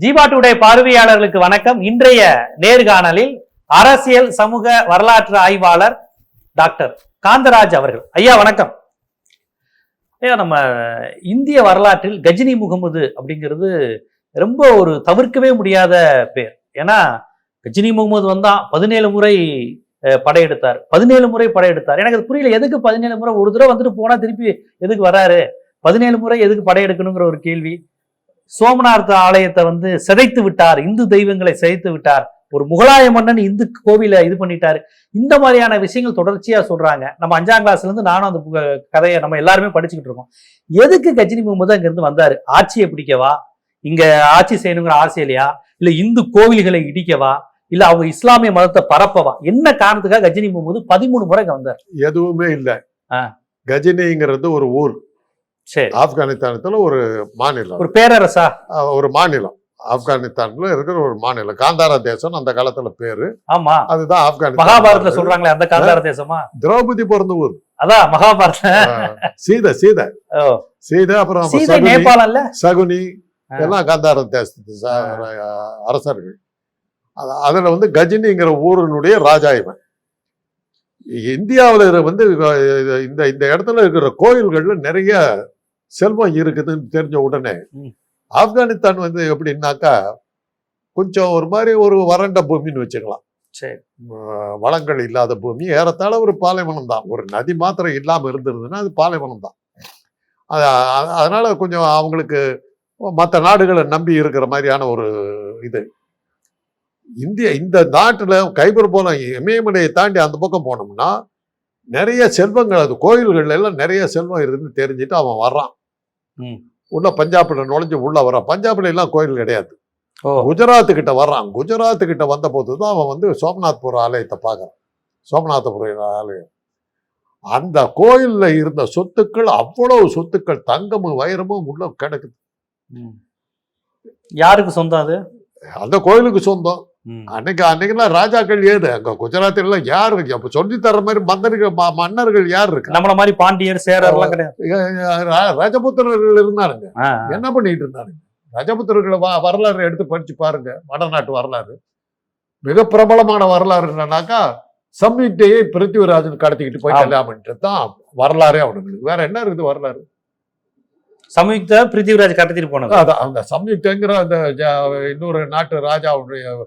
Jeeva today பார்வையாளர்களுக்கு வணக்கம். இன்றைய நேர்காணலில் அரசியல் சமூக வரலாற்று ஆய்வாளர் டாக்டர் காந்தராஜ் அவர்கள். ஐயா வணக்கம். ஐயா, நம்ம இந்திய வரலாற்றில் கஜினி முகமது அப்படிங்கிறது ரொம்ப ஒரு தவிர்க்கவே முடியாத பேர். ஏன்னா கஜினி முகமது வந்தா 17 முறை படையெடுத்தார். 17 முறை படையெடுத்தார். எனக்கு அது புரியல. எதுக்கு 17 முறை? ஒரு தடவை வந்துட்டு போனா திருப்பி எதுக்கு வராரு? 17 முறை எதுக்கு படையெடுக்கணுங்கிற ஒரு கேள்வி. சோமநாத ஆலயத்தை சிதைத்து விட்டார், இந்து தெய்வங்களை சிதைத்து விட்டார், ஒரு முகலாய மன்னன் இந்து கோவிலை இது பண்ணிட்டாரு. இந்த மாதிரியான விஷயங்கள் தொடர்ச்சியா சொல்றாங்க. நம்ம 5ஆம் கிளாஸ்ல இருந்து நானும் அந்த கதையை நம்ம எல்லாருமே படிச்சுக்கிட்டு இருக்கோம். எதுக்கு கஜினி முகமது அங்க இருந்து வந்தாரு? ஆட்சியை பிடிக்கவா? இங்க ஆட்சி செய்யணுங்கிற ஆசையிலையா? இல்ல இந்து கோவில்களை இடிக்கவா? இல்ல அவங்க இஸ்லாமிய மதத்தை பரப்பவா? என்ன காரணத்துக்காக கஜினி முகமது 13 முறை வந்தார்? எதுவுமே இல்ல. கஜினிங்கிறது ஒரு ஊர். சரி. ஆப்கானிஸ்தானத்துல ஒரு மாநிலம், ஒரு பேரரசா, ஒரு மாநிலம். ஆப்கானிஸ்தான்ல இருக்கிற ஒரு மாநிலம். காந்தாரா தேசம் அந்த காலத்துல பேரு. ஆமா, அதுதான் ஆப்கானிஸ்தான். மகாபாரதத்துல சொல்றாங்களே அந்த காந்தாரா தேசமா? திரௌபதி பிறந்த ஊர். அதான் மகாபாரத. சீதை அப்புறம் நேபாளம்ல சகுனி எல்லாம் காந்தாரா தேசத்து அரசர்கள். அதுல கஜினிங்கிற ஊரினுடைய ராஜா இவன். இந்தியாவில் இந்த இடத்துல இருக்கிற கோயில்கள்ல நிறைய செல்வம் இருக்குதுன்னு தெரிஞ்ச உடனே ஆப்கானிஸ்தான் எப்படின்னாக்கா கொஞ்சம் ஒரு மாதிரி ஒரு வறண்ட பூமின்னு வச்சுக்கலாம். வளங்கள் இல்லாத பூமி, ஏறத்தாழ ஒரு பாலைவனம் தான். ஒரு நதி மாத்திரம் இல்லாம இருந்திருந்ததுன்னா அது பாலைவனம் தான். அதனால கொஞ்சம் அவங்களுக்கு மற்ற நாடுகளை நம்பி இருக்கிற மாதிரியான ஒரு இது. இந்த நாட்டுல கைபர் போல இமயமலையை தாண்டி அந்த பக்கம் போனோம்னா நிறைய செல்வங்கள், அது கோயில்கள் எல்லாம் நிறைய செல்வம் இருக்குன்னு தெரிஞ்சுட்டு அவன் வர்றான். உள்ள பஞ்சாப்ல நுழைஞ்சு உள்ள வர்றான். பஞ்சாப்ல எல்லாம் கோயில் கிடையாது. குஜராத்து கிட்ட வர்றான். குஜராத்து கிட்ட வந்த போதுதான் அவன் சோமநாத்புர ஆலயத்தை பார்க்கறான். சோமநாதபுர ஆலயம். அந்த கோயில்ல இருந்த சொத்துக்கள், அவ்வளவு சொத்துக்கள், தங்கமும் வைரமும் உள்ள கிடக்குது. யாருக்கு சொந்தம் அது? அந்த கோயிலுக்கு சொந்தம். அன்னைக்கெல்லாம் ராஜாக்கள் ஏது அங்க குஜராத்தில் எல்லாம் யாரு இருக்கு? அப்ப சொல்லி தர்ற மாதிரி மன்னர்கள் யார் இருக்கு? நம்மள மாதிரி பாண்டியர் சேரர் எல்லாம் கிடையாது. ரஜபுத்திரர்கள் இருந்தாருங்க. என்ன பண்ணிட்டு இருந்தாருங்க? ரஜபுத்திரர்களை வரலாறு எடுத்து படிச்சு பாருங்க. வடநாட்டு வரலாறு மிக பிரபலமான வரலாறு என்னன்னாக்கா, சம்யுக்தையை பிருத்திவிராஜன் கடத்திக்கிட்டு போய் கல்யாணம் பண்ணிட்டு தான் வரலாறே அவனுங்களுக்கு. வேற என்ன இருக்குது வரலாறு? சம்யுக்தா பிருத்திவிராஜ் கடத்திட்டு போனது. அதான் அந்த சம்யுக்தங்கிற அந்த இன்னொரு நாட்டு ராஜாவுடைய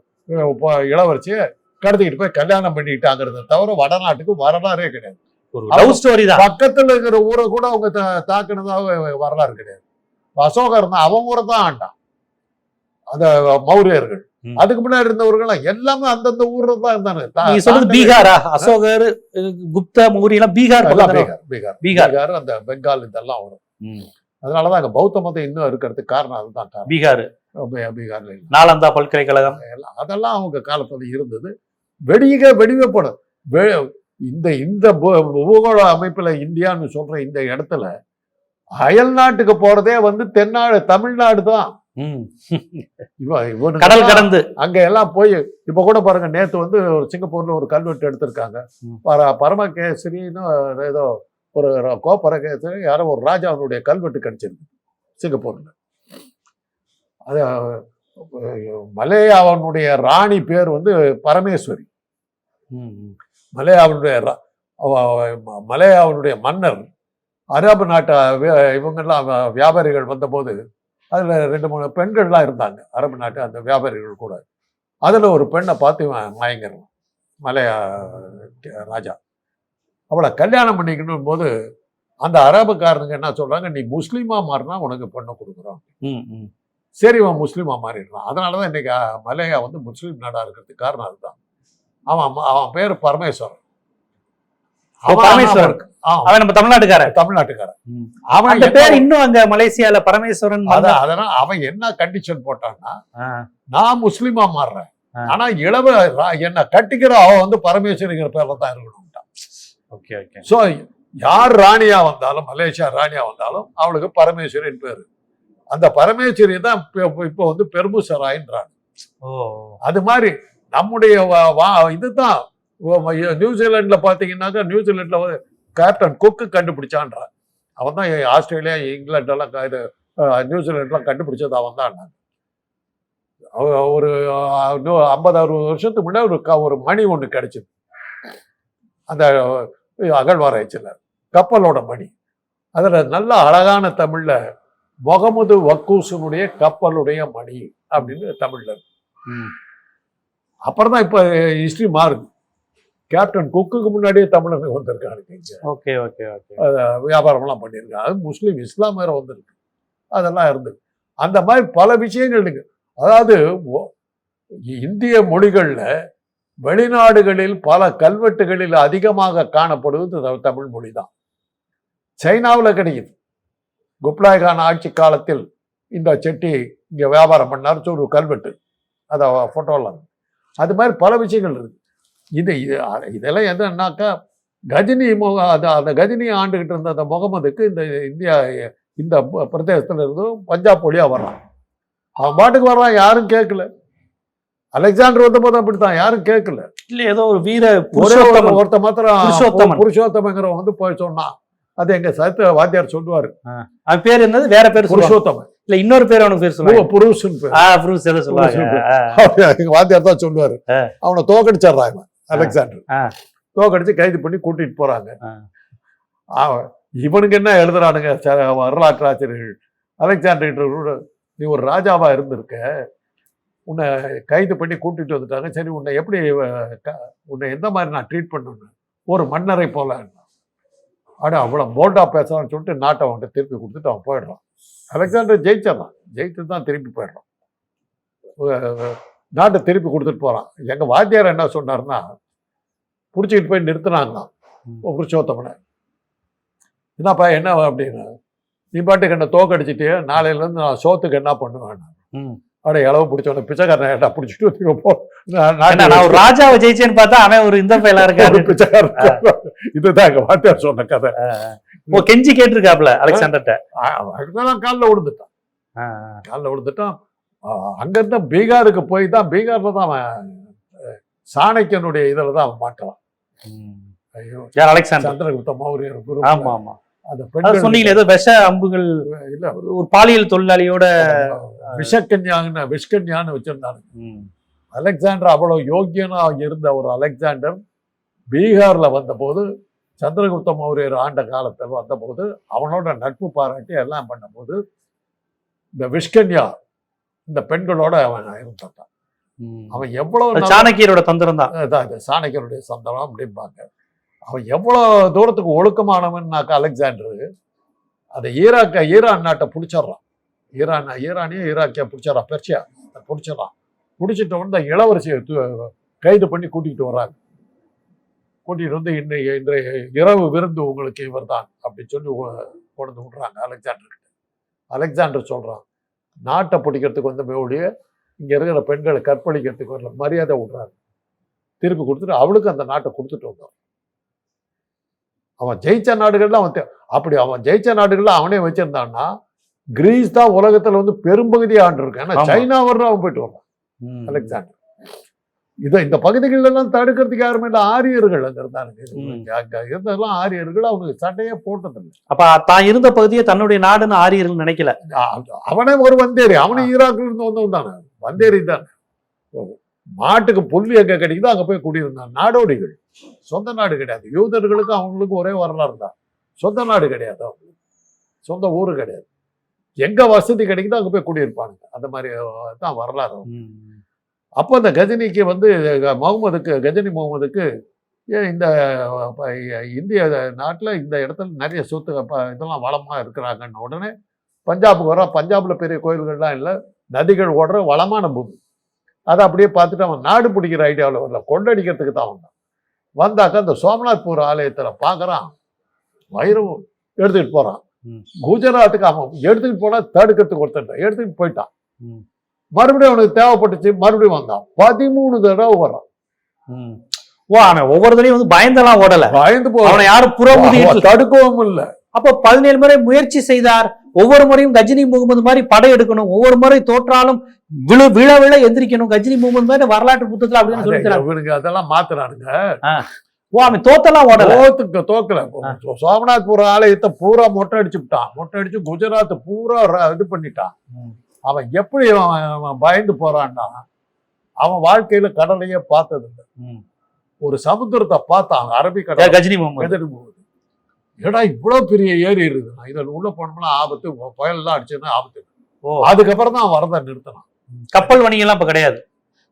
இளவரசியை கடத்திக்கிட்டு போய் கல்யாணம் பண்ணிக்கிட்டாங்கிறத தவிர வடநாட்டுக்கு வரலாறே கிடையாது. ஒரு லவ் ஸ்டோரி தான். பக்கத்துல இருக்கிற ஊரை கூட அவங்க தாக்குனதாக வரலாறு கிடையாது. அசோகர் தான் அவன் ஊரை தான் ஆண்டான், அந்த மௌரியர்கள். அதுக்கு முன்னாடி இருந்தவர்கள் எல்லாமே அந்தந்த ஊர்ல தான் இருந்தாங்க. பீகாரா? அசோகர், குப்தா, மௌரிய எல்லாம் பீகார். பீகார் அந்த பெங்கால் இதெல்லாம் வரும். அதனாலதான் அங்க பௌத்த மதம் இன்னும் இருக்கிறதுக்கு காரணம் அதுதான். பீகார்ல நாலந்தா பல்கலைக்கழகம் அதெல்லாம் அவங்க காலத்துல இருந்தது. வெடிவைப்படும். இந்த பூகோள அமைப்புல இந்தியான்னு சொல்ற இந்த இடத்துல அயல் நாட்டுக்கு போறதே தமிழ்நாடு தான். கடல் கடந்து அங்க எல்லாம் போய் இப்ப கூட பாருங்க, நேத்து ஒரு சிங்கப்பூர்ல ஒரு கல்வெட்டு எடுத்திருக்காங்க. பரமகேசரின்னு ஏதோ ஒரு கோப்பரகேசரி யாரோ ஒரு ராஜாவுடைய கல்வெட்டு கிடைச்சிருக்கு சிங்கப்பூர்ல. அது மலேயாவனுடைய ராணி பேர் பரமேஸ்வரி. மலேயாவனுடைய மன்னர் அரபு நாட்டு இவங்கெல்லாம் வியாபாரிகள் வந்த போது அதுல 2-3 பெண்கள்லாம் இருந்தாங்க, அரபு நாட்டு அந்த வியாபாரிகள் கூட. அதுல ஒரு பெண்ணை பார்த்து மயங்கிறான் மலையா ராஜா. அவளை கல்யாணம் பண்ணிக்கணும் போது அந்த அரபுக்காரனுங்க என்ன சொல்றாங்க, நீ முஸ்லீமா மாறினா உனக்கு பொண்ணு கொடுக்குறோம். சரி, அவன் முஸ்லீமா மாறிடுறான். அதனாலதான் இன்னைக்கு மலேயா முஸ்லீம் நாடா இருக்கிறதுக்கு காரணம் அதுதான். அவன் பேரு பரமேஸ்வரன். அவன் நம்ம தமிழ்நாட்டுக்காரன். அவன் பேர் இன்னும் அங்க மலேசியால பரமேஸ்வரன். அதனால அவன் என்ன கண்டிஷன் போட்டான்னா, நான் முஸ்லீமா மாறுறேன், ஆனா என்ன கட்டிக்கிற அவன் பரமேஸ்வரிங்கிற பேர்ல தான் இருக்கணும். சோ யார் ராணியா வந்தாலும், மலேசியா ராணியா வந்தாலும் அவளுக்கு பரமேஸ்வரின் பேரு. அந்த பரமேஸ்வரி தான் இப்போ பெரும்புசராயின்றாங்க. அது மாதிரி நம்முடைய இதுதான். நியூசிலாந்துல பாத்தீங்கன்னாக்கா, நியூசிலாந்துல கேப்டன் குக்கு கண்டுபிடிச்சான்றான். அவன் தான் ஆஸ்திரேலியா, இங்கிலாந்து எல்லாம் நியூசிலாந்துலாம் கண்டுபிடிச்சது அவன் தான். ஒரு 50-60 வருஷத்துக்கு முன்னாடி ஒரு மணி ஒண்ணு கிடைச்சது அந்த அகழ்வாராய்ச்சியில், கப்பலோட மணி. அதுல நல்ல அழகான தமிழ்ல முகமது வக்கூசனுடைய கப்பலுடைய மணி அப்படின்னு தமிழ்ல இருக்கு. அப்புறம் தான் இப்ப ஹிஸ்டரி மாறுது. கேப்டன் குக்குக்கு முன்னாடியே தமிழர்கள் வந்திருக்காங்க. Okay okay okay. வியாபாரம்லாம் பண்ணியிருக்காங்க. அது முஸ்லீம் இஸ்லாம் வேற வந்திருக்கு. அதெல்லாம் இருந்தது. அந்த மாதிரி பல விஷயங்கள் இருக்கு. அதாவது இந்திய மொழிகள்ல வெளிநாடுகளில் பல கல்வெட்டுகளில் அதிகமாக காணப்படுவது தமிழ் மொழி தான். சைனாவில் கிடைக்குது. குப்லாய் கான் ஆட்சி காலத்தில் இந்த செட்டி இங்க வியாபாரம் பண்ணார் ஒரு கல்வெட்டு, அதை போட்டோலாம். அது மாதிரி பல விஷயங்கள் இருக்கு. இதெல்லாம் என்னன்னாக்கா கஜினி அந்த கஜினியை ஆண்டுகிட்டு இருந்த அந்த முகமதுக்கு இந்த இந்தியா இந்த பிரதேசத்துல இருந்தும் பஞ்சாப் வழியா வர்றான். அவன் பாட்டுக்கு வர்றான், யாரும் கேட்கல. அலெக்சாண்டர் வந்த போது அப்படித்தான், யாரும் கேட்கல. இல்ல ஏதோ ஒரு வீர ஒருத்த மாத்திரம் புருஷோத்தமங்கிறவன் வந்து போய் சொன்னான். அது எங்க சத்த வாத்தியார் சொல்லுவாரு. அவன் பேர் என்னது? வேற பேர் புருஷோத்தமன். இல்ல இன்னொரு பேர் அவனுக்கு பேர் சொல்லுவாங்க, புருஷன் எங்க வாத்தியார் தான் சொல்லுவாரு. அவனை தோக்கடிச்சிடுறாங்க. அலெக்சாண்டர் தோக்கடிச்சு கைது பண்ணி கூட்டிட்டு போறாங்க. இவனுக்கு என்ன எழுதுறானுங்க வரலாற்று ஆசிரியர்கள், அலெக்சாண்டர் நீ ஒரு ராஜாவா இருந்திருக்க, உன்னை கைது பண்ணி கூட்டிட்டு வந்துட்டாங்க, சரி உன்னை எப்படி உன்னை எந்த மாதிரி நான் ட்ரீட் பண்ணணும், ஒரு மன்னரை போல. அவ்வளவு போல்டா பேசலாம்னு சொல்லிட்டு நாட்டை அவன்கிட்ட திருப்பி கொடுத்துட்டு அவன் போயிடுறான். அலெக்சாண்டர் ஜெயிச்சிடறான், ஜெயிச்சுட்டு தான் திருப்பி போயிடுறான். நாட்டை திருப்பி கொடுத்துட்டு போறான். எங்க வாத்தியார் என்ன சொன்னார்னா, பிடிச்சிக்கிட்டு போய் நிறுத்தினாங்களாம் புருஷோத்தமனை. என்னப்பா என்ன அப்படின்னு, நீ பாட்டுக்கு என்ன தோக்கடிச்சிட்டு நாளையில இருந்து நான் சோத்துக்கு என்ன பண்ணுவேன், அப்படியே இளவு பிடிச்சோட பிச்சைக்காரன் பிடிச்சிட்டு போ. நான் ராஜாவை ஜெயிச்சேன்னு பார்த்தா அவன் ஒரு இந்த பையலா இருக்காரு பிச்சைக்காரன். இதுதான் எங்க வாத்தியார் சொன்ன கதை. கெஞ்சி கேட்டிருக்காப்ல அலெக்சாண்டர்ட்ட. காலில் விழுந்துட்டான், காலில் விழுந்துட்டான். அங்க இருந்த பீகாருக்கு போய் தான், பீகார்ல தான் அவன் சாணக்கியனுடைய இதுல தான் அவன் மாட்டான். அலெக்சாண்டர் சந்திரகுப்த மௌரியர். ஆமா ஆமா, அந்த பெண் சொன்னீங்களே ஏதோ விஷ அம்புகள், இல்ல ஒரு பாலியல் தொழிலாளியோட விஷ்கன்யான்னு வச்சிருந்தாங்க. அலெக்சாண்டர் அவ்வளவு யோக்கியனா இருந்த ஒரு அலெக்சாண்டர் பீகார்ல வந்த போது, சந்திரகுப்த மௌரியர் ஆண்ட காலத்தில் வந்த போது அவனோட நட்பு பாராட்டி எல்லாம் பண்ண போது இந்த விஷ்கன்யா இந்த பெண்களோட அவன் இருந்தான். அவன் எவ்வளவு சாணக்கியரோட தந்திரம் தான், சாணக்கியருடைய சந்தனம் அப்படிம்பாங்க. அவன் எவ்வளவு தூரத்துக்கு ஒழுக்கமானவன்னாக்கா அலெக்சாண்டரு அதை ஈரான் நாட்டை பிடிச்சிட்றான். ஈரானியும் ஈராக்கியா பிடிச்சிடறான், பெர்சியா பிடிச்சிடறான். பிடிச்சிட்ட உடனே இளவரசியை கைது பண்ணி கூட்டிகிட்டு வர்றாங்க. கூட்டிகிட்டு வந்து இன்றைய இரவு விருந்து உங்களுக்கு இவர் தான் அப்படின்னு சொல்லி கொண்டு விடுறாங்க அலெக்சாண்டர். அலெக்சாண்டர் சொல்றான், நாட்டை பிடிக்கிறதுக்கு வந்து மேவுடைய இங்க இருக்கிற பெண்களை கற்பழிக்கிறதுக்கு வரல, மரியாதை விடுறாங்க. திருப்பி கொடுத்துட்டு அவளுக்கு அந்த நாட்டை கொடுத்துட்டு வந்தான். அவன் ஜெயிச்ச நாடுகள்ல அவன் ஜெயிச்ச நாடுகள்ல அவனே வச்சிருந்தான்னா, கிரீஸ் தான் உலகத்துல வந்து பெரும்பகுதி ஆண்டு இருக்கு. ஏன்னா சைனா வர்ற அவன் போயிட்டு வர்றான் அலெக்சாண்டர். இந்த பகுதிகள் எல்லாம் தடுக்கிறதுக்கு யாருமே இல்லை, ஆரியர்கள் அங்க இருந்தாங்க. அங்க இருந்ததெல்லாம் ஆரியர்கள், அவனுக்கு சண்டையே போட்டதில்லை. அப்ப தான் இருந்த பகுதியை தன்னுடைய நாடுன்னு ஆரியர்கள் நினைக்கல. அவனே ஒரு வந்தேரி, அவனே ஈராக்ல இருந்து வந்தவன் தானே, வந்தேரி தானே. மாட்டுக்கு புல்லு எங்க கிடைக்குதோ அங்க போய் குடியிருந்தான். நாடோடிகள், சொந்த நாடு கிடையாது. யூதர்களுக்கு அவங்களுக்கு ஒரே வரலாறு தான், சொந்த நாடு கிடையாது, அவங்களுக்கு சொந்த ஊரு கிடையாது. எங்க வசதி கிடைக்குதோ அங்க போய் குடியிருப்பானுங்க. அந்த மாதிரி தான் வரலாறு. அப்போ அந்த கஜினிக்கு வந்து கஜினி முகமதுக்கு இந்த இந்திய நாட்டில் இந்த இடத்துல நிறைய சொத்து இதெல்லாம் வளமாக இருக்கிறாங்கன்னு உடனே பஞ்சாபுக்கு வர. பஞ்சாபில் பெரிய கோயில்கள்லாம் இல்லை, நதிகள் ஓடுற வளமான பூமி. அதை அப்படியே பார்த்துட்டு அவன் நாடு பிடிக்கிற ஐடியாவில் வரல, கொண்டடிக்கிறதுக்கு தான் வந்தான். வந்தாக்கா அந்த சோமநாத்பூர் ஆலயத்தில் பார்க்குறான், வைரம் எடுத்துக்கிட்டு போகிறான். குஜராத்துக்கு அவன் எடுத்துக்கிட்டு போனால் தடுக்கிறதுக்கு ஒருத்தர் எடுத்துக்கிட்டு போயிட்டான். மறுபடியும் அவனுக்கு தேவைப்பட்டுச்சு, மறுபடியும் வந்தான். 13 தடவை வரான். ஒவ்வொரு தடையும் வந்து பயந்தெல்லாம் ஓடல, பயந்து போன யாரும் புறமுதி தடுக்கவும் இல்லை. அப்போ 17 முறை முயற்சி செய்தார். ஒவ்வொரு முறையும் கஜினி முகமது மாதிரி படை எடுக்கணும், ஒவ்வொரு முறை தோற்றாலும் விழ எந்திரிக்கணும். கஜினி முகமது மாதிரி வரலாற்று புத்தகத்துல அப்படின்னு சொல்லிக்கிறாங்க. அதெல்லாம் மாத்துறானுங்க. அவன் தோத்தெல்லாம் ஓடல, தோக்கல. சோமநாத்பூர் ஆலயத்தை பூரா மொட்டை அடிச்சு விட்டான். மொட்டை அடிச்சு குஜராத் பூரா இது பண்ணிட்டான். அவன் எப்படி அவன் பயந்து போறான்னா, அவன் வாழ்க்கையில கடலையே பார்த்தது இல்லை. ஒரு சமுத்திரத்தை பார்த்தான், அரபிக்கடல். கஜினி முகமது ஏடா இவ்வளவு பெரிய ஏரி இருக்குதுண்ணா, இதுல உள்ள போனோம்னா ஆபத்து, புயல் எல்லாம் அடிச்சுன்னா ஆபத்து. அதுக்கப்புறம் தான் வரத நிறுத்தினான். கப்பல் வணிகம் எல்லாம் இப்ப கிடையாது.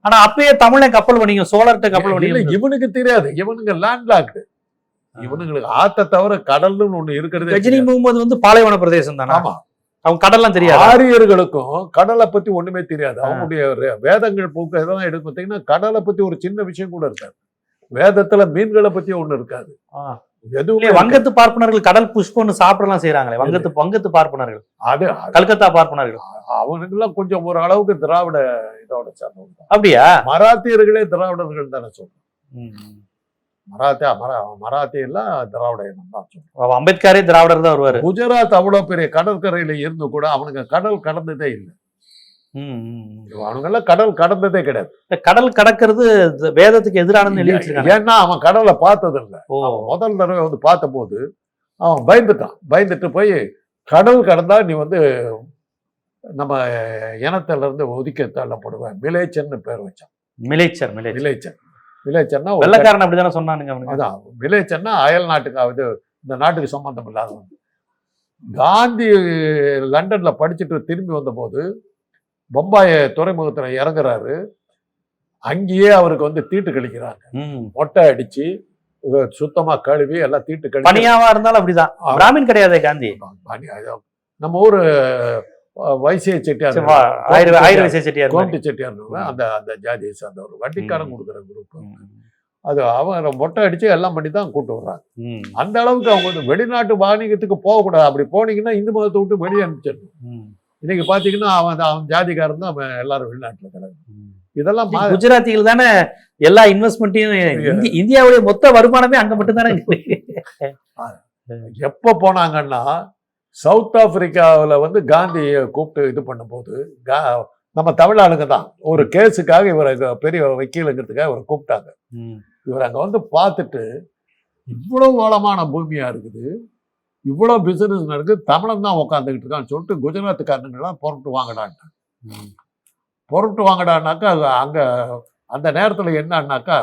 ஆனா அப்பயே தமிழன் கப்பல் வணிகம், சோழர்கிட்ட கப்பல் வணிகம் இவனுக்கு தெரியாது. இவனுங்க லேண்ட்லாக்டு, இவனுங்களுக்கு ஆத்த தவிர கடல்னு ஒண்ணு இருக்கிறது. கஜினி முகமது வந்து பாலைவன பிரதேசம் தானே. ஆமா, அவங்க கடல்லாம் தெரியாது. ஆரியர்களுக்கும் கடலை பத்தி ஒண்ணுமே தெரியாது. அவங்களுடைய வேதங்கள் போக்கு இதெல்லாம் எடுத்து பார்த்தீங்கன்னா கடலை பத்தி ஒரு சின்ன விஷயம் கூட இருக்காது. வேதத்துல மீன்களை பத்தி ஒண்ணு இருக்காது. எதுவுமே. வங்கத்து பார்ப்பனர்கள் கடல் புஷ்பம்னு சாப்பிடலாம் செய்யறாங்களே, வங்கத்து பார்ப்பனர்கள், அது கல்கத்தா பார்ப்பனர்கள், அவனுக்கு எல்லாம் கொஞ்சம் ஒரு அளவுக்கு திராவிட இதோட சேர்ந்தவங்க. அப்படியா? மராத்தியர்களே திராவிடர்கள் தானே சொல்றோம். மராத்தி எல்லாம் திராவிட இனம் தான் சொல்றோம். அம்பேத்கரே திராவிடர் தான் வருவாரு. குஜராத் அவ்வளவு பெரிய கடற்கரையில இருந்து கூட அவனுக்கு கடல் கடந்ததே இல்லை. அவனுங்கெல்லாம் கடல் கடந்ததே கிடையாது. கடல் கடக்கிறது வேதத்துக்கு எதிரானது எழுதி வச்சிருக்காங்க. ஏன்னா அவன் கடலை பார்த்தது இல்லை. முதல் தடவை வந்து பார்த்த போது அவன் பயந்துட்டான். பயந்துட்டு போய் கடல் கடந்தா நீ வந்து நம்ம இனத்துல இருந்து ஒதுக்க தள்ளப்படுவேன், மிலேச்சன்னு பேர் வச்சான். மிலேச்சர் மிலேச்சர்னா வெள்ளக்காரன் அப்படிதானே சொன்னானுங்க. அதான் மிலேச்சர்னா அயல் நாட்டுக்கு, இந்த நாட்டுக்கு சம்பந்தம் இல்லாதவன். காந்தி லண்டன்ல படிச்சுட்டு திரும்பி வந்த போது பம்பாய் துறைமுகத்துல இறங்குறாரு. அங்கேயே அவருக்கு வந்து தீட்டு கழிக்கிறாங்க. மொட்டை அடிச்சு சுத்தமா கழுவி எல்லாம் தீட்டு கழுவி. பனியாவா இருந்தாலும் அப்படிதான். பிராமின் கிடையாது காந்தி. நம்ம ஊரு வைசிய செட்டியார், கோமட்டி செட்டியார், அந்த அந்த ஜாதியை சார்ந்தவர், வட்டிக்காரன் கொடுக்குற குரூப். அது அவன் மொட்டை அடிச்சு எல்லாம் பண்ணி தான் கூட்டு வர்றாங்க. அந்த அளவுக்கு அவங்க வந்து வெளிநாட்டு வாணிகத்துக்கு போகக்கூடாது. அப்படி போனீங்கன்னா இந்து மதத்தை விட்டு வெளியே அனுப்பிச்சிடணும். இன்னைக்கு பாத்தீங்கன்னா அவன் ஜாதிக்காரன் தான் அவன் எல்லாரும் வெளிநாட்டுல கிடக்கு. இதெல்லாம் குஜராத்திகள் தானே எல்லா இன்வெஸ்ட்மெண்ட்டையும், இந்தியாவுடைய மொத்த வருமானமே அங்க மட்டும் தானே. எப்ப போனாங்கன்னா சவுத் ஆப்பிரிக்காவில் வந்து காந்தியை கூப்பிட்டு இது பண்ணும்போது, நம்ம தமிழ் ஆளுங்க தான் ஒரு கேஸுக்காக இவரை பெரிய வக்கீலுங்கிறதுக்காக இவரை கூப்பிட்டாங்க. இவர் அங்க வந்து பார்த்துட்டு இவ்வளவு வளமான பூமியா இருக்குது, இவ்வளவு பிசினஸ் நடக்குது, தமிழன் தான் உட்காந்துக்கிட்டு இருக்கான்னு சொல்லிட்டு குஜராத்துக்காரனுங்கெல்லாம் பொருட்டு வாங்கடான்ட்டாங்க. பொருட்டு வாங்கடான்னாக்கா அங்க அந்த நேரத்துல என்னன்னாக்கா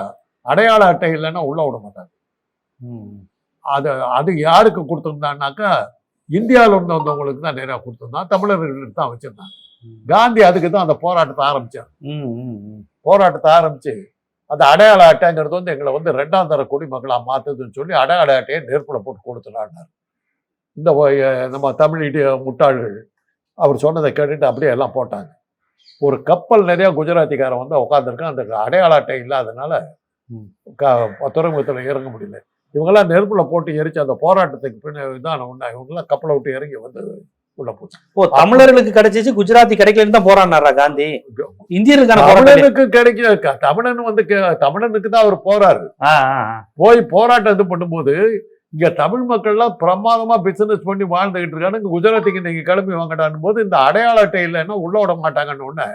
அடையாள அட்டை இல்லைன்னா உள்ள விட மாட்டாங்க. அது யாருக்கு கொடுத்துருந்தான்னாக்கா இந்தியாவில் வந்தவங்களுக்கு தான் நிறையா கொடுத்துருந்தான், தமிழர்களுக்கு தான் வச்சிருந்தாங்க. காந்தி அதுக்கு தான் அந்த போராட்டத்தை ஆரம்பிச்சார். போராட்டத்தை ஆரம்பிச்சு அந்த அடையாள அட்டைங்கிறது வந்து எங்களை வந்து 2ஆம் தர குடிமக்களா மாத்துதுன்னு சொல்லி அடையாள அட்டையை நெருப்புல போட்டு கொடுத்துடாண்டார். இந்த நம்ம தமிழ் முட்டாள்கள் அவர் சொன்னதை கேட்டுட்டு அப்படியே எல்லாம் போட்டாங்க. ஒரு கப்பல் நிறைய குஜராத்திக்காரன் வந்து உட்காந்துருக்கான். அந்த அடையாள அட்டை இல்லாதனால துறைமுகத்தில் இறங்க முடியல. இவங்கெல்லாம் நெருப்புல போட்டு எரிச்சு அந்த போராட்டத்துக்கு பின்னாடி தான் ஒண்ணா இவங்கெல்லாம் கப்பலை விட்டு இறங்கி வந்து உள்ள போச்சு. தமிழர்களுக்கு கிடைச்சிச்சு, குஜராத்தி கிடைக்கலன்னு தான் போராடினாரா காந்தி? இந்தியர்களுக்கான தமிழனுக்கு கிடைக்க தமிழன் வந்து தமிழனுக்கு தான் அவர் போறாரு. போய் போராட்டம் இது பண்ணும்போது இங்க தமிழ் மக்கள்லாம் பிரமாதமா பிசினஸ் பண்ணி வாழ்ந்துகிட்டு இருக்காங்க. இங்க குஜராத்திக்கு நீங்க கிளம்பி வாங்கடான்னு போது இந்த அடையாள அட்டை இல்லைன்னா உள்ள விட மாட்டாங்கன்னு ஒண்ணு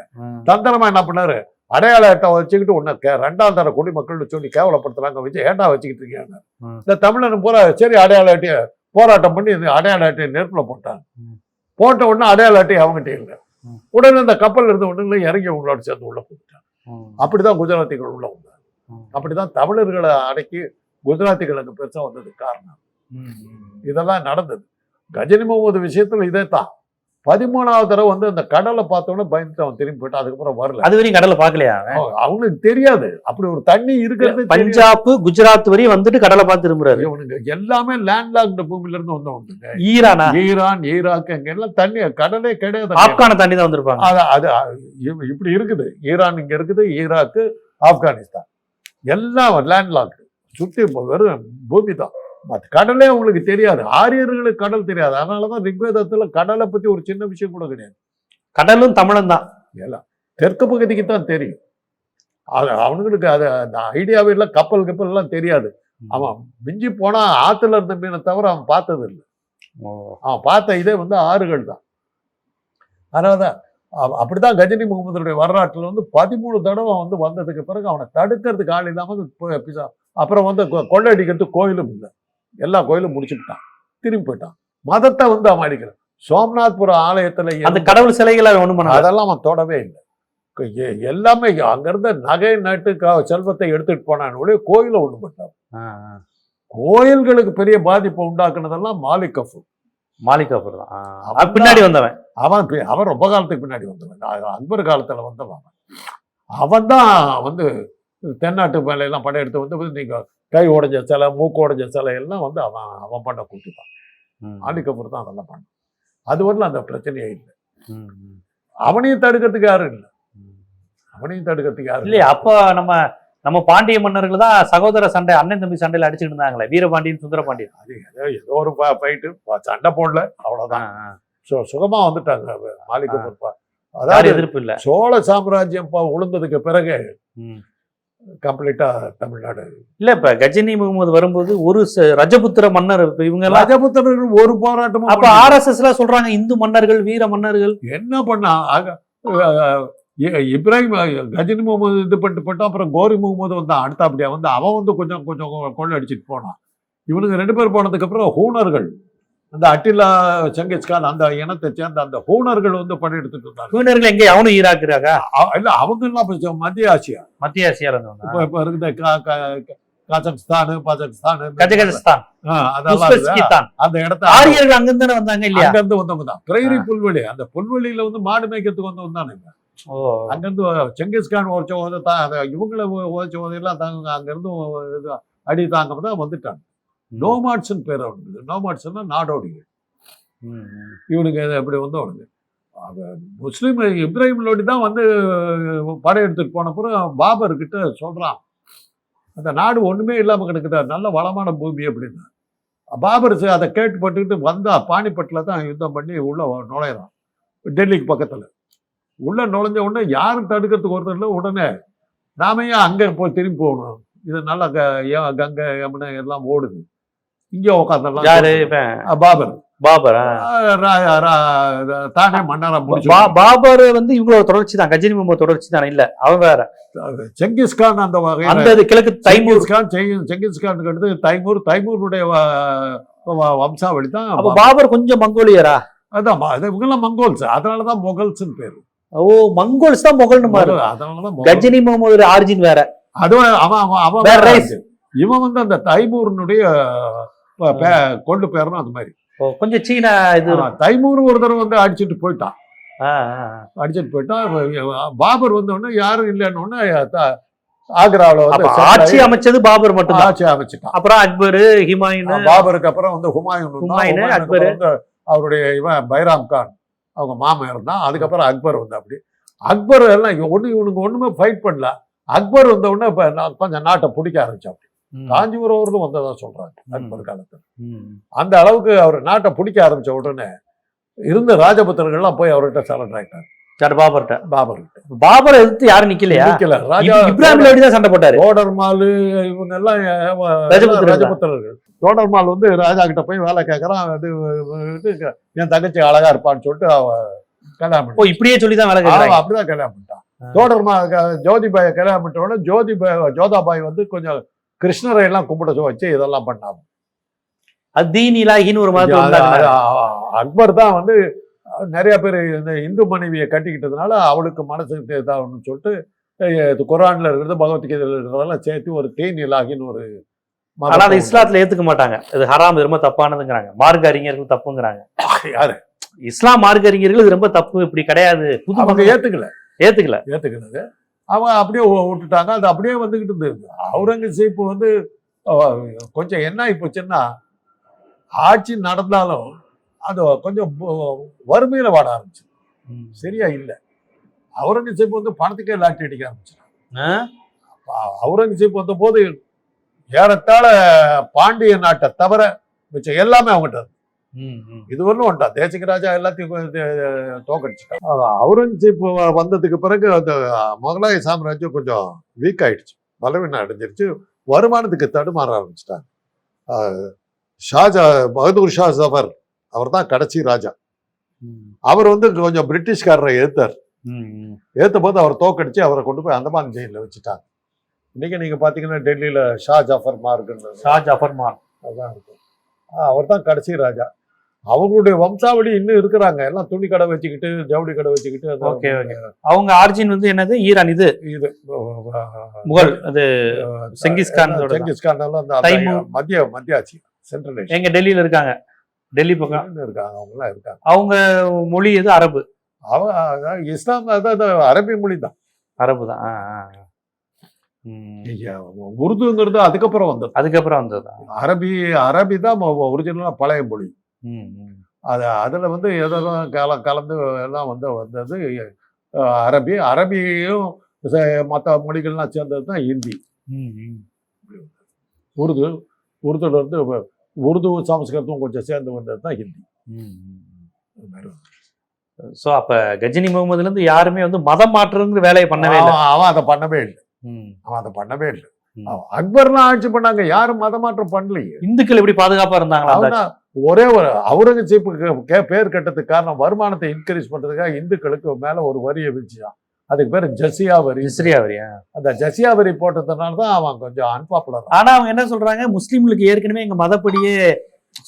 தந்திரமா என்ன பண்ணாரு, அடையாள அட்டை வச்சுக்கிட்டு உன்ன 2ஆம் தர குடிமக்கள்னு சொல்லி கேவலப்படுத்துறாங்க, வச்சு ஏண்டா வச்சுக்கிட்டு இருக்காங்க. இந்த தமிழன் பூரா சரி அடையாள அட்டையை போராட்டம் பண்ணி இந்த அடையாள அட்டையை நெருப்புல போட்டாங்க. போட்ட உடனே அடையாள அட்டை அவங்ககிட்ட இல்லை. உடனே இந்த கப்பல் இருந்த உடனே இறங்கி உங்களோட சேர்ந்து உள்ள போட்டாங்க. அப்படிதான் குஜராத்திகள் உள்ள வந்தாங்க. அப்படிதான் தமிழர்களை அடக்கி குஜராத்திகளுக்கு பெருசா வந்தது காரணம். இதெல்லாம் நடந்தது. கஜினி முகமது விஷயத்துல இதே தான். 13ஆவது தடவை வந்து அந்த கடலை பார்த்தோன்னே பயந்துட்டு அவன் திரும்பி போயிட்டான். அதுக்கப்புறம் வரல. அது வரையும் கடலை பார்க்கலையா? அவங்களுக்கு தெரியாது அப்படி ஒரு தண்ணி இருக்கிறது. பஞ்சாப் குஜராத் வரையும் வந்துட்டு கடலை பார்த்து திரும்புறாரு. இவனுங்க எல்லாமே லேண்ட்லாக்டு பூமியில இருந்து வந்தவங்க. ஈரான் ஈராக் அங்க எல்லாம் தண்ணி கடலே கிடையாது. ஆப்கான தண்ணி தான் வந்திருப்பாங்க. அது இப்படி இருக்குது. ஈரான் இங்க இருக்குது, ஈராக்கு, ஆப்கானிஸ்தான் எல்லாம் லேண்ட்லாக்டு, சுற்றி வெறும் பூமி தான். கடலே உங்களுக்கு தெரியாது. ஆரியர்களுக்கு கடல் தெரியாது. அதனாலதான் ரிக்வேதத்துல கடலை பத்தி ஒரு சின்ன விஷயம் கூட கிடையாது. கடலும் தமிழன் தான். எல்லாம் தெற்கு பகுதிக்கு தான் தெரியும். அவனுங்களுக்கு அது அந்த ஐடியாவே இல்லை. கப்பல் எல்லாம் தெரியாது. அவன் மிஞ்சி போனா ஆத்துல இருந்த மீனை தவிர அவன் பார்த்தது இல்லை. அவன் பார்த்த இதே வந்து ஆறுகள் தான். அதனாலதான் அப்படிதான் கஜினி முகமதுடைய வரலாற்றுல வந்து 13 தடவை வந்து வந்ததுக்கு பிறகு அவனை தடுக்கிறதுக்கு ஆள் இல்லாம அப்புறம் வந்து கொள்ளையடிக்கிறதுக்கு கோயிலும் இல்லை. எல்லா கோயிலும் முடிச்சுட்டான், திரும்பி போயிட்டான். மதத்தை வந்து அவன் அடிக்கிறான். சோம்நாத்புரம் ஆலயத்துல அந்த கடவுள் சிலைகளை ஒண்ணும் பண்ணல. அதெல்லாம் அவன் தொடவே இல்லை. எல்லாமே அங்கிருந்த நகை நட்டு செல்வத்தை எடுத்துட்டு போனான்னு கோயில ஒண்ணு பண்ணான். கோயில்களுக்கு பெரிய பாதிப்பை உண்டாக்குனதெல்லாம் மாலிக் கஃபூர். மாலிக் கஃபூர் தான் பின்னாடி வந்தவன். அவன் ரொம்ப காலத்துக்கு பின்னாடி வந்தவன், அக்பர் காலத்துல வந்தவன். அவன் தான் வந்து தென்னாட்டு மேலையெல்லாம் படையெடுத்து வந்து நீங்க கை உடைஞ்ச சிலை, மூக்கு உடைஞ்ச சிலை எல்லாம் வந்து அவன் பண்ண கூட்டிட்டான். மாலிக் கஃபூர் தான் அதெல்லாம் பண்ணான். அது வரல அந்த பிரச்சனையே இல்லை. அவனையும் தடுக்கிறதுக்கு யாரும் இல்லை. அவனையும் தடுக்கிறதுக்கு யாரும் இல்லையா? அப்ப நம்ம பாண்டிய மன்னர்கள் தான் சகோதர சண்டை, அண்ணன் தம்பி சண்டையில அடிச்சுட்டு இருந்தாங்களே, வீரபாண்டியன் சுந்தரபாண்டியன். அது ஏதோ ஒரு போயிட்டு சண்டை போடல, அவ்வளவுதான். சுகமா வந்துட்டாங்க மாலிக் கஃபூர். அதாவது எதிர்ப்பு இல்ல. சோழ சாம்ராஜ்யம் உளுந்ததுக்கு பிறகு கம்ப்ளீட்டா தமிழ்நாடு இல்ல. இப்ப கஜினி முகமது வரும்போது ஒரு ரஜபுத்திர மன்னர், இவங்க ரஜபுத்திரர்கள் ஒரு போராட்டமும். அப்ப RSS எல்லாம் சொல்றாங்க இந்து மன்னர்கள், வீர மன்னர்கள் என்ன பண்ணா? இப்ராஹிம் கஜினி முகமது இது பண்ணிட்டு போட்டோம். அப்புறம் கோரி முகமது வந்தான் அடுத்த. அப்படியா வந்து அவன் வந்து கொஞ்சம் கொஞ்சம் கொள்ள அடிச்சுட்டு போனான். இவனுக்கு 2 பேர் போனதுக்கு அப்புறம் ஹூனர்கள், அந்த அட்டிலா செங்கிஸ்கான் அந்த இனத்தை சேர்ந்த அந்த ஹூனர்கள் வந்து படையெடுத்துட்டு இருந்தாங்க. ஹூனர்கள் எங்க? அவனும் ஈராக்குறாங்க இல்ல, அவங்க எல்லாம் மத்திய ஆசியா. மத்திய ஆசியால இப்ப இருக்குது கஜகஸ்தான், கஜகஸ்தான், அந்த இடத்த ஆரியர்கள் அங்கிருந்து வந்தாங்க இல்லையா? அங்கிருந்து வந்தவங்க தான். பிரைரி புல்வெளி, அந்த புல்வெளியில வந்து மாடு மேய்க்கிறதுக்கு வந்தவங்க தானுங்க. அங்கிருந்து செங்கிஸ்கான் உழைச்ச போது இவங்களை உழைச்ச போதெல்லாம் தாங்க அங்கிருந்து அடி தாங்க தான் வந்துட்டாங்க. நோமாட்ஸ்ன்னு பேர் அவனுக்கு. நோமாட்ஸ்னா நாடோடிகள். இவனுக்கு அப்படி வந்து அவனுக்கு முஸ்லீம் இப்ராஹிம் லோடி தான் வந்து படையெடுத்துட்டு போன பிறகு பாபர் கிட்ட சொல்றான், அந்த நாடு ஒண்ணுமே இல்லாம கிடக்குது, நல்ல வளமான பூமி அப்படின்னு. பாபர் அதை கேட்டுப்பட்டுக்கிட்டு வந்தா பானிபட்டில் தான் யுத்தம் பண்ணி உள்ள நுழையிறான். டெல்லிக்கு பக்கத்துல உள்ள நுழைஞ்ச உடனே யாரும் தடுக்கிறதுக்கு ஒருத்தர் இல்லை. உடனே நாம ஏன் அங்க போய் திரும்பி போகணும், இது நல்லா கங்கை யமுனை எல்லாம் ஓடுது, இங்க உட்காந்துடலாம். பாபர் தானே மன்னரா முடிச்சு. பாபர் வந்து இவங்களோட தொடர்ச்சி தான், கஜினி முகமது தொடர்ச்சி தானே? இல்ல, அவன் வேற. செங்கிஸ்கான் அந்த வகை, அந்த கிழக்கு தைமூர் கான். செங்கிஸ்கான் அடுத்து தைமூருடைய வம்சாவளி தான். பாபர் கொஞ்சம் மங்கோலியரா? அதான் இவங்கெல்லாம் மங்கோல்ஸ், அதனாலதான் மொகல்ஸ் பேரு. ஓ, மங்கோல்ஸ் தான் மொகல்னு மாறு. அதனாலதான் கஜினி முகமது ஆரிஜின் வேற. அதுவும் அவன் இவன் வந்து அந்த தைமூரினுடைய கொண்டு பேரணும். அது மாதிரி கொஞ்சம் சீனா இது. தைமூர் ஒரு தடவை வந்து அடிச்சுட்டு போயிட்டான். பாபர் வந்த உடனே யாரும் இல்லைன்னு ஆக்ராவில வந்து ஆட்சி அமைச்சது பாபர் மட்டும். ஆட்சி அமைச்சுட்டான். அப்புறம் அக்பர், ஹுமாயூன். பாபருக்கு அப்புறம் வந்து ஹுமாயூன், அக்பர் வந்து அவருடைய இவன் பைராம் கான் அவங்க மாமா இருந்தான். அதுக்கப்புறம் அக்பர் வந்து அப்படி. அக்பர் எல்லாம் இவனுக்கு ஒண்ணுமே ஃபைட் பண்ணல. அக்பர் வந்த உடனே கொஞ்சம் நாட்டை பிடிக்க ஆரம்பிச்சா. காஞ்சிபுரம் வந்ததா சொல்றாங்க அக்பர் காலத்துல. அந்த அளவுக்கு அவர் நாட்டை பிடிக்க ஆரம்பிச்ச உடனே இருந்த ராஜபுத்திரர்கள்லாம் போய் அவர்கிட்ட சரண்டர் ஆயிட்டாங்க. பாபர் எதிர்த்து யாரும் நிக்கலையா? ராஜா இப்ராஹிம் லோடி தான் சண்டை போட்டாரு. தோடர்மால் இவங்க எல்லாம் ராஜபுத்திரர்கள். தோடர்மால் வந்து ராஜா கிட்ட போய் வேலை கேட்கறான். என் தங்கச்சி அழகா இருப்பான்னு சொல்லிட்டு அவ கல்யாணம். இப்படியே சொல்லிதான் வேலை கேட்கறான். அப்படிதான் கல்யாணம் பண்ணிட்டான். தோடர்மால் ஜோதிபாயை கல்யாணம் பண்ணிட்ட உடனே ஜோதாபாய் வந்து கொஞ்சம் கிருஷ்ணரை எல்லாம் கும்பிட வச்சு இதெல்லாம் பண்ணாங்க. ஒரு மாதிரி அக்பர் தான் வந்து நிறைய பேர் இந்த இந்து மனைவியை கட்டிக்கிட்டதுனால அவளுக்கு மனசுக்கு இதாகணும்னு சொல்லிட்டு குரான்ல இருக்கிறது, பகவத்கீதையில இருக்கிறதெல்லாம் சேர்த்து ஒரு தீனிலாகின்னு ஒரு. ஆனா அது இஸ்லாத்துல ஏத்துக்க மாட்டாங்க. இது ஹராம், இது ரொம்ப தப்பானதுங்கிறாங்க. மார்க்க அறிஞர்கள் தப்புங்கிறாங்க. யாரு? இஸ்லாம் மார்க்க அறிஞர்கள் இது ரொம்ப தப்பு, இப்படி கிடையாது. அவங்க ஏத்துக்கல. அவங்க அப்படியே விட்டுட்டாங்க. அது அப்படியே வந்துகிட்டு இருந்தது. அவுரங்கசீப் வந்து கொஞ்சம் என்ன ஆயிப்போச்சுன்னா, ஆட்சி நடந்தாலும் அது கொஞ்சம் வறுமையில வாட ஆரம்பிச்சு. சரியா இல்லை. அவுரங்கசீப் வந்து பணத்துக்கே லாட்டி அடிக்க ஆரம்பிச்சான். அவுரங்கசீப் வந்த போது ஏறத்தாழ பாண்டிய நாட்டை தவிர மிச்சம் எல்லாமே அவங்ககிட்ட இதுவரையும் வந்துட்டான். தேசிக ராஜா எல்லாத்தையும் தோக்கடிச்சுட்டான். அவுரங்கசீப் வந்ததுக்கு பிறகு அந்த முகலாய சாம்ராஜ்யம் கொஞ்சம் வீக் ஆயிடுச்சு, பலவீனம் அடைஞ்சிருச்சு. வருமானத்துக்கு தடுமாற ஆரம்பிச்சிட்டாங்க. பகதூர் ஷா ஜஃபர் அவர் தான் கடைசி ராஜா. அவர் வந்து கொஞ்சம் பிரிட்டிஷ்காரரை ஏத்தார். ஏத்த போது அவர் தோக்கடிச்சு அவரை கொண்டு போய் அந்தமான் ஜெயில வச்சுட்டாங்க. இன்னைக்கு நீங்க பாத்தீங்கன்னா டெல்லியில ஷா ஜஃபர் மார்க் அதான் இருக்கும். அவர் தான் கடைசி ராஜா. அவங்களுடைய வம்சாவளி இன்னும் இருக்கிறாங்க. எல்லாம் துணி கடை வச்சுக்கிட்டு, ஜவுளி கடை வச்சுக்கிட்டு. Okay okay. அவங்க ஆரிஜின் வந்து என்னது? ஈரான். இது முகல். அது செங்கிஸ்கான். செங்கிஸ்கான் எல்லாம் மத்திய ஆட்சி, சென்ட்ரல். எங்க டெல்லியில இருக்காங்க, டெல்லி பக்கம் இருக்காங்க. அவங்க எல்லாம் இருக்காங்க. அவங்க மொழி எது? அரபு. இஸ்லாம் அரபி மொழி தான். அரபு தான். உருதுங்கிறது அதுக்கப்புறம் வந்தது. அரபி தான் ஒரிஜினலா பழைய மொழி. அதுல வந்து எதெல்லாம் கலந்து எல்லாம் வந்தது அரபியும் மற்ற மொழிகள்லாம் சேர்ந்தது தான் ஹிந்தி. உருதுல இருந்து உருது சமஸ்கிருதம் கொஞ்சம் சேர்ந்து வந்தது தான் ஹிந்தி. சோ அப்ப கஜினி முகமதுல இருந்து யாருமே வந்து மதம் மாற்றுங்கிற வேலையை பண்ணவே இல்லை. அவன் அதை பண்ணவே இல்லை. அக்பர்லாம் ஆட்சி பண்ணாங்க, யாரும் மதமாற்றம் பண்ணலையே. இந்துக்கள் எப்படி பாதுகாப்பா இருந்தாங்களா? ஒரே ஒரு அவுரங்கசீப்புக்கு பேர் கட்டதுக்கு காரணம் வருமானத்தை இன்க்ரீஸ் பண்றதுக்காக இந்துக்களுக்கு மேல ஒரு வரியை வச்சுதான். அதுக்கு பேரு ஜசியா வரி. அந்த ஜசியா வரி போட்டதுனாலதான் அவன் கொஞ்சம் அன்பாப்புலர். ஆனா அவங்க என்ன சொல்றாங்க, முஸ்லீம்களுக்கு ஏற்கனவே எங்க மதப்படியே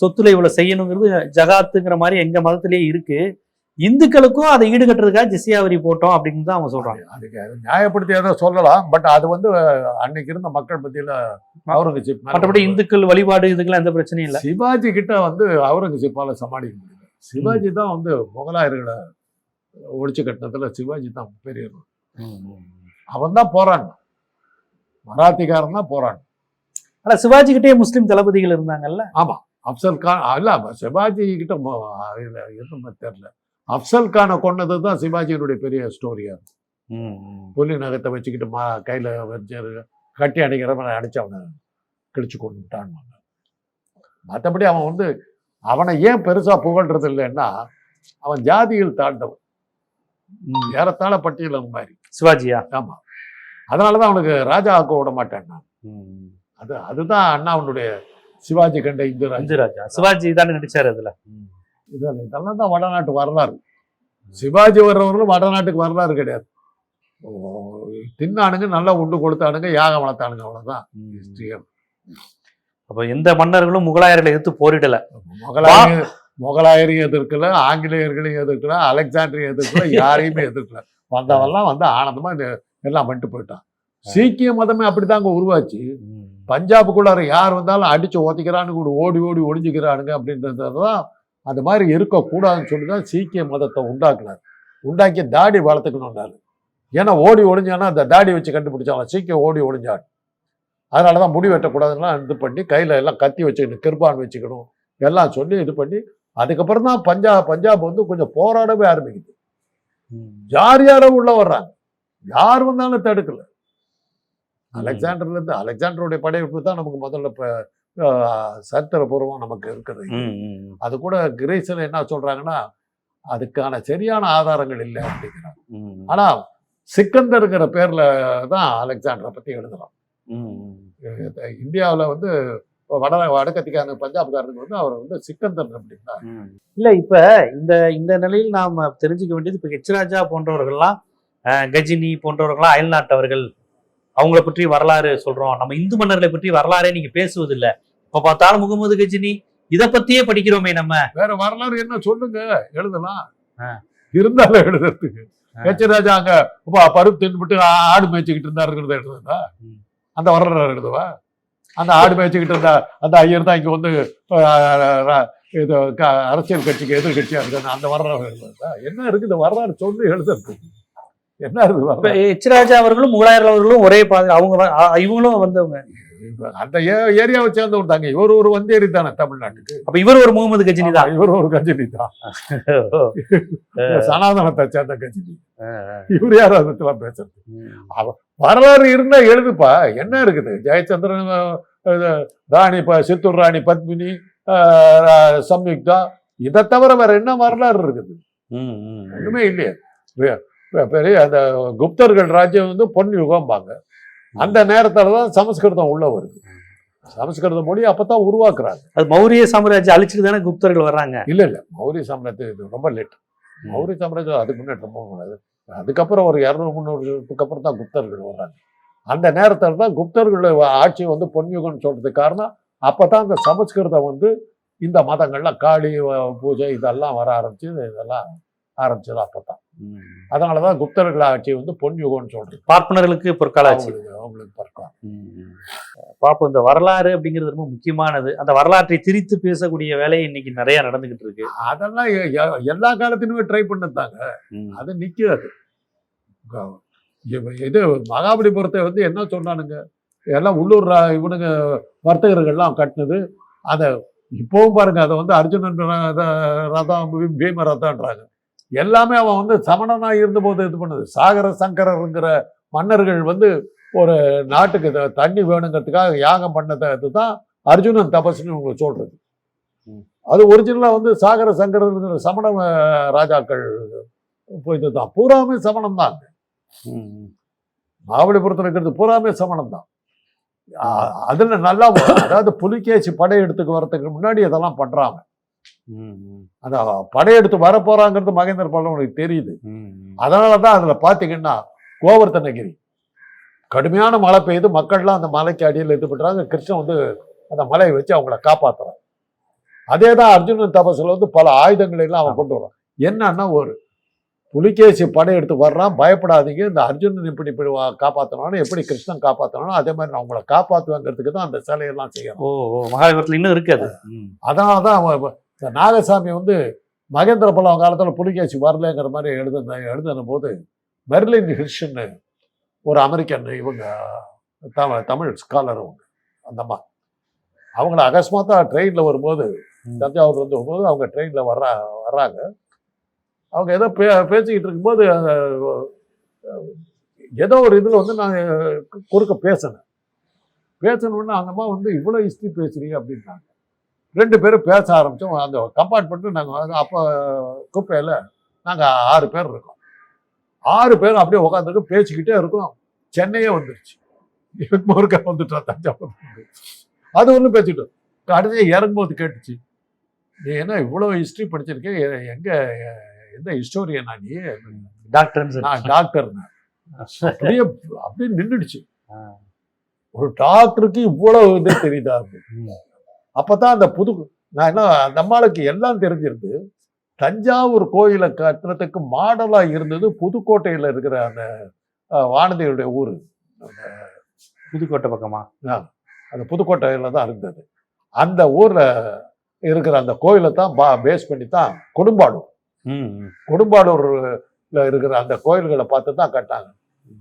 சொத்துல இவ்வளவு செய்யணுங்கிறது ஜகாத்துங்கிற மாதிரி எங்க மதத்திலேயே இருக்கு, இந்துக்களுக்கும் அதை ஈடுகட்டுறதுக்காக ஜிசியா வரி போட்டோம் அப்படின்னு தான் அவங்க சொல்றாங்க. அதுக்கு நியாயப்படுத்தி அதை சொல்லலாம். பட் அது வந்து அன்னைக்கு இருந்த மக்கள் மத்தியில அவுரங்கசீப், மற்றபடி இந்துக்கள் வழிபாடு இதுக்கெல்லாம் எந்த பிரச்சனையும் இல்லை. சிவாஜி கிட்ட வந்து அவுரங்கசீப்பால சமாளிக்க முடியல. சிவாஜி தான் வந்து முகலாயர்களை ஒழிச்சு கட்டினதுல சிவாஜி தான் பெரிய. அவன் தான் போராடினான், மராத்திகாரன் தான் போராடினான். ஆனா சிவாஜி கிட்டே முஸ்லீம் தளபதிகள் இருந்தாங்கல்ல. ஆமா, அப்சல் கான் இல்ல, சிவாஜி கிட்ட தெரியல. அப்சல் கானை கொண்டதுதான் சிவாஜியினுடைய பெரிய ஸ்டோரியா இருக்கும். புலி நகத்தை வச்சுக்கிட்டு கையில வச்சு கட்டி அடிக்கிறவன் அடிச்சு அவனை கிழிச்சு கொண்டு விட்டான். மற்றபடி அவன் வந்து அவனை ஏன் பெருசா புகழ்றது இல்லைன்னா, அவன் ஜாதியில் தாழ்ந்தவன், ஏறத்தாழ பட்டியல் மாதிரி சிவாஜியா. ஆமா, அதனாலதான் அவனுக்கு ராஜா ஆக்க விட மாட்டேன். அதுதான் அண்ணாவுடைய சிவாஜி கண்ட இந்து ராஜா. சிவாஜி தானே நடிச்சாரு அதுல. இதெல்லாம் தான் வடநாட்டு வரலாறு. சிவாஜி வர்றவர்களும் வடநாட்டுக்கு வரலாறு கிடையாது. தின்னானுங்க, நல்லா உண்டு கொடுத்தானுங்க, யாகம் வளர்த்தானுங்க, அவ்வளவுதான் ஹிஸ்டரியம். அப்ப எந்த மன்னர்களும் முகலாயர்களை எதிர்த்து போரிடல. முகலாயரையும் எதிர்க்கல, ஆங்கிலேயர்களையும் எதிர்க்கல, அலெக்சாண்டரையும் எதிர்க்கல, யாரையுமே எதிர்க்கல. வந்தவெல்லாம் வந்து ஆனந்தமா எல்லாம் பண்ணிட்டு போயிட்டான். சீக்கிய மதமே அப்படித்தாங்க உருவாச்சு. பஞ்சாபுக்குள்ளார யார் வந்தாலும் அடிச்சு ஓத்திக்கிறான்னு கூட ஓடி ஒளிஞ்சுக்கிறானுங்க அப்படின்றதுதான். அந்த மாதிரி இருக்கக்கூடாதுன்னு சொல்லிதான் சீக்கிய மதத்தை உண்டாக்கி தாடி வளர்த்துக்கணும்னாரு. ஏன்னா ஓடி ஒளிஞ்சானா அந்த தாடி வச்சு கண்டுபிடிச்சாலும் சீக்கியம் ஓடி ஒளிஞ்சாடு. அதனாலதான் முடி வெட்டக்கூடாதுன்னா இது பண்ணி கையில எல்லாம் கத்தி வச்சுக்கணும், கிருபான் வச்சுக்கணும் எல்லாம் சொல்லி இது பண்ணி அதுக்கப்புறம் தான் பஞ்சாப் வந்து கொஞ்சம் போராடவே ஆரம்பிக்குது. யார உள்ள வர்றாங்க, யார் வந்தாலும் தடுக்கல. அலெக்சாண்டருடைய படையெடுப்பு தான் நமக்கு முதல்ல சரித்திரபூர்வம் நமக்கு இருக்குது. அது கூட கிரீஸ்ல என்ன சொல்றாங்கன்னா, அதுக்கான சரியான ஆதாரங்கள் இல்லை அப்படிங்கிறாங்க. ஆனா சிக்கந்தருங்கிற பேர்ல தான் அலெக்சாண்டரை பத்தி எழுதலாம். இந்தியாவில் வந்து வடக்கத்திக்கான பஞ்சாப்காரனுக்கு வந்து அவர் வந்து சிக்கந்தர் அப்படின்னா இல்ல. இப்ப இந்த நிலையில் நாம் தெரிஞ்சுக்க வேண்டியது, இப்ப ஹெச் ராஜா போன்றவர்கள்லாம், கஜினி போன்றவர்கள்லாம் அயல் நாட்டவர்கள், அவங்கள பற்றி வரலாறு சொல்றோம். நம்ம இந்து மன்னர்களை பற்றி வரலாறே நீங்க பேசுவதில்லை. இப்ப பார்த்தாலும் முகமது கஜினி இதை பத்தியே படிக்கிறோமே. நம்ம வேற வரலாறு என்ன சொல்லுங்க, எழுதலாம். இருந்தாலும் எழுதுறதுக்கு ஹெச் ராஜா அங்க பருப்பு தின்னுபிட்டு ஆடு மேய்ச்சிக்கிட்டு இருந்தாருங்கிறத எழுதுதா? அந்த வரலாறு எழுதுவா? அந்த ஆடு மேய்ச்சிக்கிட்டு இருந்தா அந்த ஐயர் தான் இங்க வந்து இது அரசியல் கட்சிக்கு எதிர்கட்சியா இருக்கு, அந்த வரலாறு எழுதுதா? என்ன இருக்குது வரலாறு சொல்லி எழுதுறதுக்கு? என்ன இருக்கு? ஹெச் ராஜா அவர்களும் முகலாயர் அவர்களும் ஒரே அவங்க இவங்களும் வந்தவங்க, அந்த ஏரியாவை சேர்ந்தவங்க தாங்க. இவர் ஒரு வந்தேரி தானே தமிழ்நாட்டுக்கு. அப்ப இவர் ஒரு முகமது கஜினி தான். இவர் ஒரு கஜினி தான், சனாதனத்தை சேர்ந்த கஜினி. இவர் யாரும் அதெல்லாம் பேசுறது? வரலாறு இருந்தா எழுதுப்பா, என்ன இருக்குது? ஜெயச்சந்திரன், ராணி சித்தூர் ராணி பத்மினி, சம்யுக்தா, இதை தவிர வேற என்ன வரலாறு இருக்குது? ஒண்ணுமே இல்லையே. பெரிய அந்த குப்தர்கள் ராஜ்யம் வந்து பொன் யுகம்பாங்க. அந்த நேரத்துல தான் சமஸ்கிருதம் உள்ள வருது. சமஸ்கிருத மொழி அப்பதான் உருவாக்குறாங்க. அது மௌரிய சாம்ராஜ்யம் அழிச்சுட்டு தானே குப்தர்கள் வர்றாங்க. இல்ல மௌரிய சாம்ராஜ்யம் இது ரொம்ப லேட். மௌரிய சாம்ராஜ்யம் அதுக்கு முன்னாடி ரொம்ப கூடாது. அதுக்கப்புறம் ஒரு 200-300 வருஷத்துக்கு அப்புறம் தான் குப்தர்கள் வர்றாங்க. அந்த நேரத்துல தான் குப்தர்கள் ஆட்சி வந்து பொன்யுகம்னு சொல்றதுக்கு காரணம், அப்பதான் அந்த சமஸ்கிருதம் வந்து இந்த மதங்கள்லாம் காளி பூஜை இதெல்லாம் வர ஆரம்பிச்சு இதெல்லாம் ஆரம்பிச்சது அப்பதான். அதனாலதான் குப்தர்கள் ஆட்சி வந்து பொன் யுகம்னு சொல்றது. பார்ப்பனர்களுக்கு பொற்கால ஆட்சி. அவங்களுக்கு பறக்கலாம். பாப்போம். இந்த வரலாறு அப்படிங்கிறது ரொம்ப முக்கியமானது. அந்த வரலாற்றை திரித்து பேசக்கூடிய வேலை இன்னைக்கு நிறைய நடந்துகிட்டு இருக்கு. அதெல்லாம் எல்லா காலத்திலுமே ட்ரை பண்ணதாங்க. அது நிக்காது. இது மகாபலிபுரத்தை வந்து என்ன சொன்னானுங்க, எல்லாம் உள்ளூர் இவனுங்க வர்த்தகர்கள்லாம் கட்டினது. அதை இப்பவும் பாருங்க, அதை வந்து அர்ஜுனன் ரதம் பீம ரதம்ன்றாங்க. எல்லாமே அவன் வந்து சமணனா இருந்தபோது இது பண்ணது. சாகர சங்கரருங்கிற மன்னர்கள் வந்து ஒரு நாட்டுக்கு தண்ணி வேணுங்கிறதுக்காக யாகம் பண்ணது தான் அர்ஜுனன் தபஸ்ன்னு உங்களுக்கு சொல்றது. அது ஒரிஜினலா வந்து சாகர சங்கரருங்கிற சமண ராஜாக்கள் இதுதான். பூராமே சமணம் தான். மகாபலிபுரத்தில் இருக்கிறது பூராமே சமணம் தான். அதுல நல்லா, அதாவது புலிகேசி படையெடுத்துக்கு வரதுக்கு முன்னாடி இதெல்லாம் பண்றாங்க. அந்த படையெடுத்து வர போறாங்கிறது மகேந்திர பல்லவனுக்கு தெரியுது. அதனாலதான் அதுல பாத்தீங்கன்னா கோவர்த்தனகிரி கடுமையான மழை பெய்யுது, மக்கள்லாம் அந்த மலைக்கு அடியில் இது பண்றாங்க. கிருஷ்ணன் வந்து அந்த மலையை வச்சு அவங்கள காப்பாத்துறான். அதேதான் அர்ஜுனன் தபசுல வந்து பல ஆயுதங்களை எல்லாம் அவன் கொண்டு வரான். என்னன்னா, ஒரு புலிகேசி படையெடுத்து வர்றான், பயப்படாதீங்க, இந்த அர்ஜுனன் இப்படி காப்பாற்றணும், எப்படி கிருஷ்ணன் காப்பாற்றணும், அதே மாதிரி நான் உங்களை காப்பாற்றுவாங்கிறதுக்கு தான் அந்த சிலையெல்லாம் செய்யணும். மகாபாரதத்தில் இன்னும் இருக்காது. அதனாலதான் இந்த நாகசாமி வந்து மகேந்திர பல்லவன் காலத்துல புலிகேசி வரலங்கிற மாதிரி எழுதின போது மெர்லின் ஹிர்ஷ்ன்னு ஒரு அமெரிக்கன், இவங்க தமிழ் ஸ்காலர், அவங்க அந்தம்மா, அவங்கள அகஸ்மாத்தா ட்ரெயின்ல வரும்போது, தஞ்சாவூர்ல இருந்து வரும்போது அவங்க ட்ரெயின்ல வர்றாங்க. அவங்க ஏதோ பேசிக்கிட்டு இருக்கும்போது ஏதோ ஒரு இதில் வந்து நான் குறுக்க பேசணும்னா அந்த அம்மா வந்து இவ்வளோ ஹிஸ்ட்ரி பேசுறீங்க அப்படின்னாங்க. 2 பேரும் பேச ஆரம்பித்தோம். அந்த கம்பார்ட்மெண்ட்டு நாங்கள் அப்போ குப்பையில் நாங்கள் 6 பேர் இருக்கோம். 6 பேரும் அப்படியே உட்காந்துட்டு பேசிக்கிட்டே இருக்கோம். சென்னையே வந்துருச்சு. முருகா வந்துட்டோம் தஞ்சாவூர். அது ஒன்றும் பேசிட்டோம். கடைசியாக இறங்கும்போது கேட்டுச்சு, நீ என்ன இவ்வளோ ஹிஸ்ட்ரி படிச்சிருக்கேன், எங்கே எந்த ஹிஸ்டோரியனா நீ? டாக்டர். நான் டாக்டர். அப்படியே அப்படியே நின்றுடுச்சு. ஒரு டாக்டருக்கு இவ்வளவு இதே தெரியுதா? அப்பதான் அந்த நான் என்ன, அந்த அம்மாளுக்கு எல்லாம் தெரிஞ்சிருந்து தஞ்சாவூர் கோயிலை கட்டுறதுக்கு மாடலா இருந்தது புதுக்கோட்டையில இருக்கிற அந்த வானதியுடைய ஊரு. புதுக்கோட்டை பக்கமா? அந்த புதுக்கோட்டையில தான் இருந்தது. அந்த ஊர்ல இருக்கிற அந்த கோயிலை தான் பேஸ் பண்ணி தான் கொடும்பாளூர்ல இருக்கிற அந்த கோயில்களை பார்த்து தான் கட்டாங்க.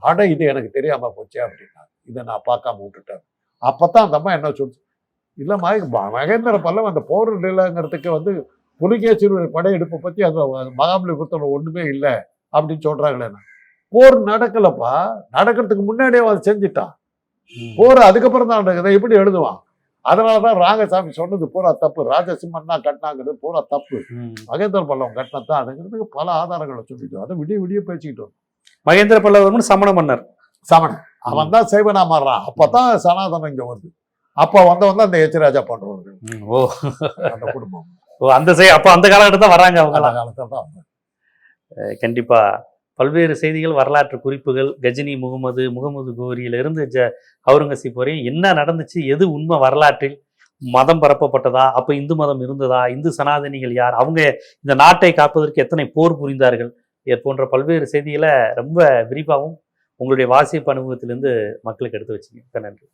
ஆனா இது எனக்கு தெரியாம போச்சு அப்படின்னா, இதை நான் பார்க்காம விட்டுட்டேன். அப்பதான் அந்த அம்மா என்ன சொல்லுச்சு, இல்லம்மா மகேந்திர பல்லவன் அந்த போர் நிலைங்கிறதுக்கு வந்து புலிகேசியுடைய படையெடுப்பை பத்தி அந்த மகாபலிபுரத்தில் ஒண்ணுமே இல்லை அப்படின்னு சொல்றாங்களே. போர் நடக்கலப்பா, நடக்கிறதுக்கு முன்னாடியே அவன் செஞ்சுட்டான். போர் அதுக்கப்புறம் தான் நடக்குது, எப்படி எழுதுவான்? அதனாலதான் ராகசாமி சொன்னது பூரா தப்பு. ராஜசிம்மன் தான் கட்டினாங்கிறது பூரா தப்பு. மகேந்திர பல்லவன் கட்டினதான் அதுங்கிறதுக்கு பல ஆதாரங்களை சொல்லிட்டோம். அதை விடிய பேசிக்கிட்டு வரும். மகேந்திர பல்லவன் சமண மன்னர். சமணன் அவன் தான் சைவனா மாறுறான். அப்பதான் சனாதனம் இங்க வருது. அப்ப வந்தவன் அந்த எச்ராஜா பண்றவர்கள். அந்த குடும்பம் அந்த காலகட்டத்தில் தான் வராங்க. அவங்க காலத்தில் தான். கண்டிப்பா பல்வேறு செய்திகள், வரலாற்று குறிப்புகள், கஜினி முகமது கோரியிலிருந்து அவுரங்கசீப் வரையும் என்ன நடந்துச்சு, எது உண்மை, வரலாற்றில் மதம் பரப்பப்பட்டதா, அப்ப இந்து மதம் இருந்ததா, இந்து சனாதனிகள் யார், அவங்க இந்த நாட்டை காப்பதற்கு எத்தனை போர் புரிந்தார்கள், போன்ற பல்வேறு செய்திகளை ரொம்ப விரிவாகவும் உங்களுடைய வாசிப்பு அனுபவத்திலிருந்து மக்களுக்கு எடுத்து வச்சிங்க. நன்றி.